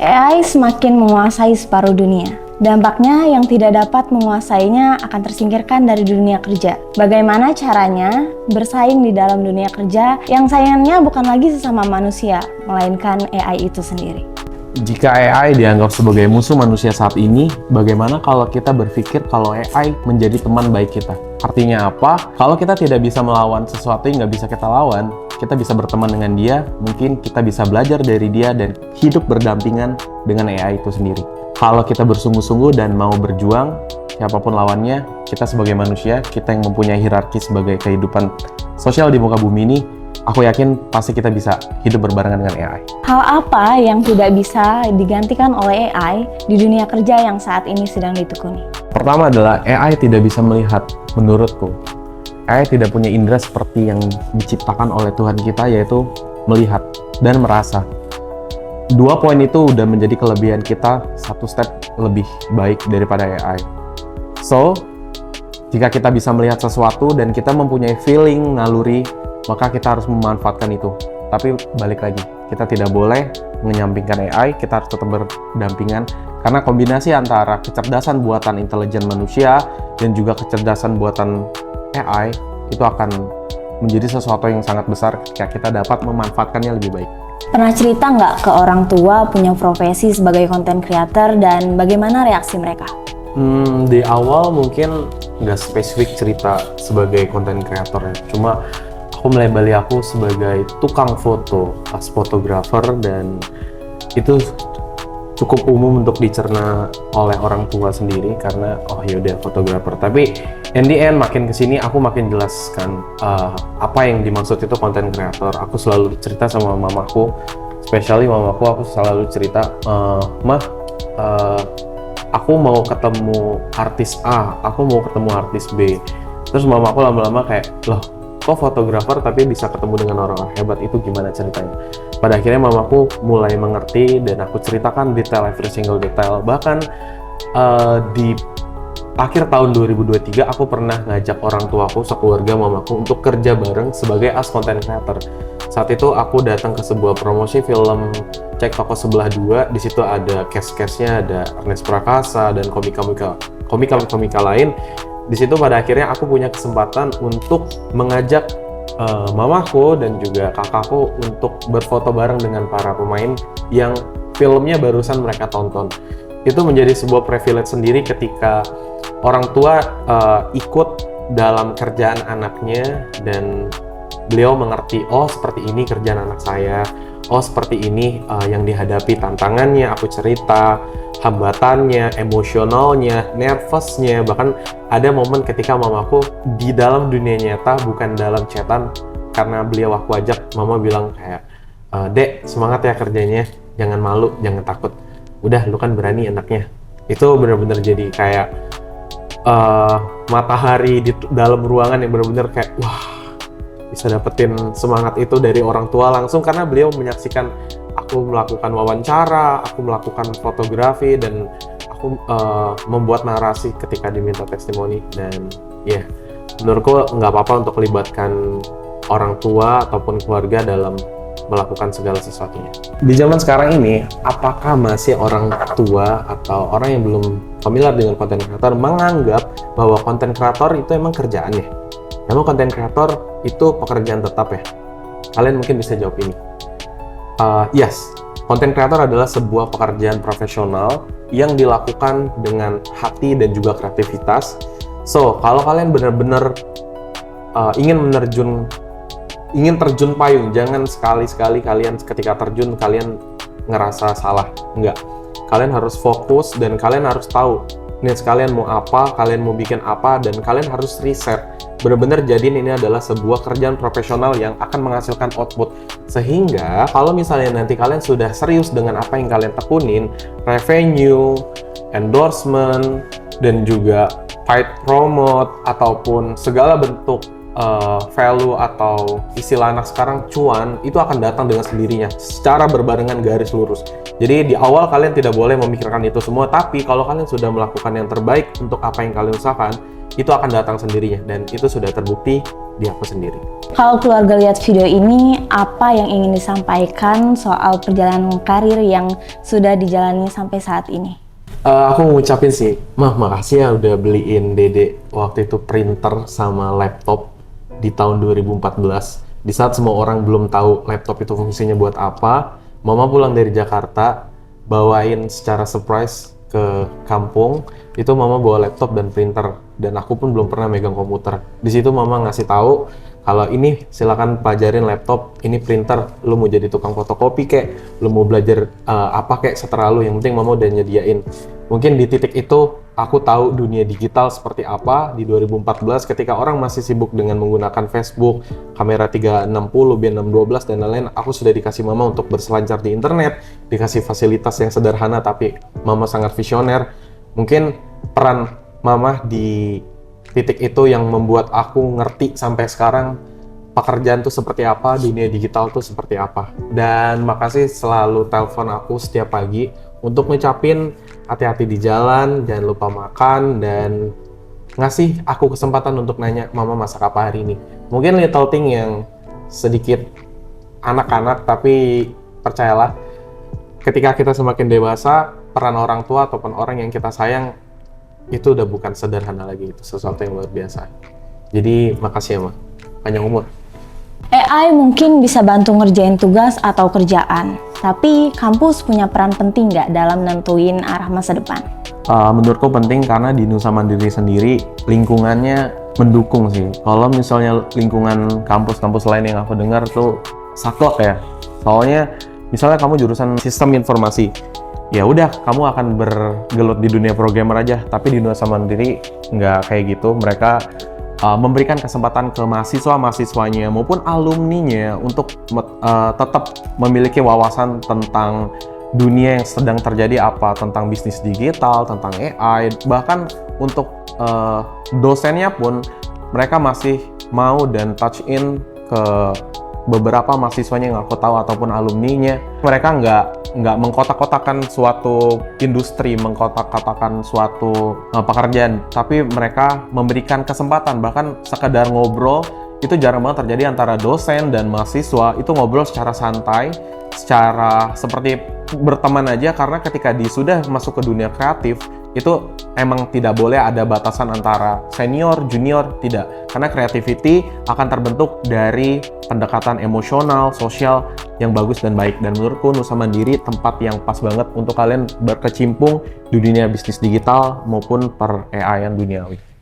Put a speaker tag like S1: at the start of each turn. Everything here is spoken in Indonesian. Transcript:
S1: AI semakin menguasai separuh dunia. Dampaknya yang tidak dapat menguasainya akan tersingkirkan dari dunia kerja. Bagaimana caranya bersaing di dalam dunia kerja yang saingannya bukan lagi sesama manusia, melainkan AI itu sendiri?
S2: Jika AI dianggap sebagai musuh manusia saat ini, bagaimana kalau kita berpikir kalau AI menjadi teman baik kita? Artinya apa? Kalau kita tidak bisa melawan sesuatu yang nggak bisa kita lawan, kita bisa berteman dengan dia, mungkin kita bisa belajar dari dia dan hidup berdampingan dengan AI itu sendiri. Kalau kita bersungguh-sungguh dan mau berjuang, siapapun lawannya, kita sebagai manusia, kita yang mempunyai hierarki sebagai kehidupan sosial di muka bumi ini, aku yakin pasti kita bisa hidup berbarengan dengan AI.
S1: Hal apa yang tidak bisa digantikan oleh AI di dunia kerja yang saat ini sedang ditekuni?
S2: Pertama adalah AI tidak bisa melihat, menurutku. AI tidak punya indera seperti yang diciptakan oleh Tuhan kita, yaitu melihat dan merasa. Dua poin itu udah menjadi kelebihan kita satu step lebih baik daripada AI. So, jika kita bisa melihat sesuatu dan kita mempunyai feeling, naluri, maka kita harus memanfaatkan itu. Tapi balik lagi, kita tidak boleh menyampingkan AI, kita harus tetap berdampingan. Karena kombinasi antara kecerdasan buatan intelijen manusia dan juga kecerdasan buatan AI itu akan menjadi sesuatu yang sangat besar ketika kita dapat memanfaatkannya lebih baik.
S1: Pernah cerita nggak ke orang tua punya profesi sebagai content creator dan bagaimana reaksi mereka?
S2: Di awal mungkin nggak spesifik cerita sebagai content creator ya. Cuma aku melabeli aku sebagai tukang foto, as fotografer, dan itu cukup umum untuk dicerna oleh orang tua sendiri karena oh yaudah fotografer. Tapi in the end makin kesini aku makin jelaskan apa yang dimaksud itu content creator. Aku selalu cerita sama mamaku, especially mamaku, aku selalu cerita, aku mau ketemu artis A, aku mau ketemu artis B. Terus mamaku lama-lama kayak, loh kok fotografer tapi bisa ketemu dengan orang-orang hebat, itu gimana ceritanya? Pada akhirnya mamaku mulai mengerti dan aku ceritakan detail, every single detail. Bahkan di akhir tahun 2023 aku pernah ngajak orang tuaku, sekeluarga mamaku untuk kerja bareng sebagai as content creator. Saat itu aku datang ke sebuah promosi film Cek Toko Sebelah 2. Di situ ada cast-castnya, ada Ernest Prakasa dan komika lain. Di situ pada akhirnya aku punya kesempatan untuk mengajak mamaku dan juga kakakku untuk berfoto bareng dengan para pemain yang filmnya barusan mereka tonton. Itu menjadi sebuah privilege sendiri ketika orang tua ikut dalam kerjaan anaknya dan beliau mengerti, oh seperti ini kerjaan anak saya, oh seperti ini yang dihadapi tantangannya, aku cerita hambatannya, emosionalnya, nervousnya. Bahkan ada momen ketika mamaku di dalam dunia nyata, bukan dalam chatan, karena beliau aku ajak, mama bilang kayak, Dek semangat ya kerjanya, jangan malu, jangan takut, udah lu kan berani anaknya. Itu benar-benar jadi kayak matahari di dalam ruangan yang benar-benar kayak wah, bisa dapetin semangat itu dari orang tua langsung karena beliau menyaksikan aku melakukan wawancara, aku melakukan fotografi, dan aku membuat narasi ketika diminta testimoni. Dan ya, menurutku nggak apa-apa untuk melibatkan orang tua ataupun keluarga dalam melakukan segala sesuatunya. Di zaman sekarang ini, apakah masih orang tua atau orang yang belum familiar dengan content creator menganggap bahwa content creator itu emang kerjaannya? Emang content creator itu pekerjaan tetap ya? Kalian mungkin bisa jawab ini. Yes, content creator adalah sebuah pekerjaan profesional yang dilakukan dengan hati dan juga kreativitas. So, kalau kalian benar-benar ingin terjun payung, jangan sekali-sekali kalian ketika terjun kalian ngerasa salah. Enggak. Kalian harus fokus dan kalian harus tahu niche kalian mau apa, kalian mau bikin apa, dan kalian harus riset. Benar-benar jadiin ini adalah sebuah kerjaan profesional yang akan menghasilkan output. Sehingga kalau misalnya nanti kalian sudah serius dengan apa yang kalian tekunin, revenue, endorsement, dan juga paid promote, ataupun segala bentuk value atau istilah anak sekarang cuan, itu akan datang dengan sendirinya secara berbarengan garis lurus. Jadi di awal kalian tidak boleh memikirkan itu semua, tapi kalau kalian sudah melakukan yang terbaik untuk apa yang kalian usahakan, itu akan datang sendirinya, dan itu sudah terbukti di aku sendiri.
S1: Kalau keluarga lihat video ini, apa yang ingin disampaikan soal perjalanan karir yang sudah dijalani sampai saat ini?
S2: Aku mau ngucapin sih, makasih ya udah beliin Dede waktu itu printer sama laptop di tahun 2014. Di saat semua orang belum tahu laptop itu fungsinya buat apa, Mama pulang dari Jakarta, bawain secara surprise ke kampung, itu Mama bawa laptop dan printer, dan aku pun belum pernah megang komputer. Di situ Mama ngasih tahu kalau ini silakan pelajarin laptop, ini printer, lu mau jadi tukang fotokopi kek, lu mau belajar apa kek seterah lu, yang penting Mama udah nyediain. Mungkin di titik itu aku tahu dunia digital seperti apa di 2014 ketika orang masih sibuk dengan menggunakan Facebook, kamera 360, B612 dan lain-lain. Aku sudah dikasih Mama untuk berselancar di internet, dikasih fasilitas yang sederhana tapi Mama sangat visioner. Mungkin peran Mama di titik itu yang membuat aku ngerti sampai sekarang pekerjaan tuh seperti apa, dunia digital tuh seperti apa. Dan makasih selalu telepon aku setiap pagi untuk ngucapin hati-hati di jalan, jangan lupa makan, dan ngasih aku kesempatan untuk nanya, Mama masak apa hari ini. Mungkin little thing yang sedikit anak-anak, tapi percayalah, ketika kita semakin dewasa, peran orang tua ataupun orang yang kita sayang itu udah bukan sederhana lagi, itu sesuatu yang luar biasa. Jadi makasih ya, Ma. Panjang umur.
S1: AI mungkin bisa bantu ngerjain tugas atau kerjaan, tapi kampus punya peran penting nggak dalam nentuin arah masa depan?
S2: Menurutku penting karena di Nusa Mandiri sendiri lingkungannya mendukung sih. Kalau misalnya lingkungan kampus-kampus lain yang aku dengar tuh saklek ya. Soalnya misalnya kamu jurusan sistem informasi, ya udah kamu akan bergelut di dunia programmer aja. Tapi di Nusa Mandiri nggak kayak gitu. Mereka memberikan kesempatan ke mahasiswa-mahasiswanya maupun alumninya untuk tetap memiliki wawasan tentang dunia yang sedang terjadi apa, tentang bisnis digital, tentang AI, bahkan untuk dosennya pun mereka masih mau dan touch in ke beberapa mahasiswanya yang aku tahu ataupun alumninya. Mereka nggak mengkotak-kotakan suatu industri, mengkotak-kotakan suatu pekerjaan, tapi mereka memberikan kesempatan, bahkan sekedar ngobrol itu jarang banget terjadi antara dosen dan mahasiswa. Itu ngobrol secara santai, secara seperti berteman aja, karena ketika sudah masuk ke dunia kreatif itu emang tidak boleh ada batasan antara senior, junior, tidak. Karena creativity akan terbentuk dari pendekatan emosional, sosial yang bagus dan baik. Dan menurutku Nusa Mandiri tempat yang pas banget untuk kalian berkecimpung di dunia bisnis digital maupun per AI-an duniawi.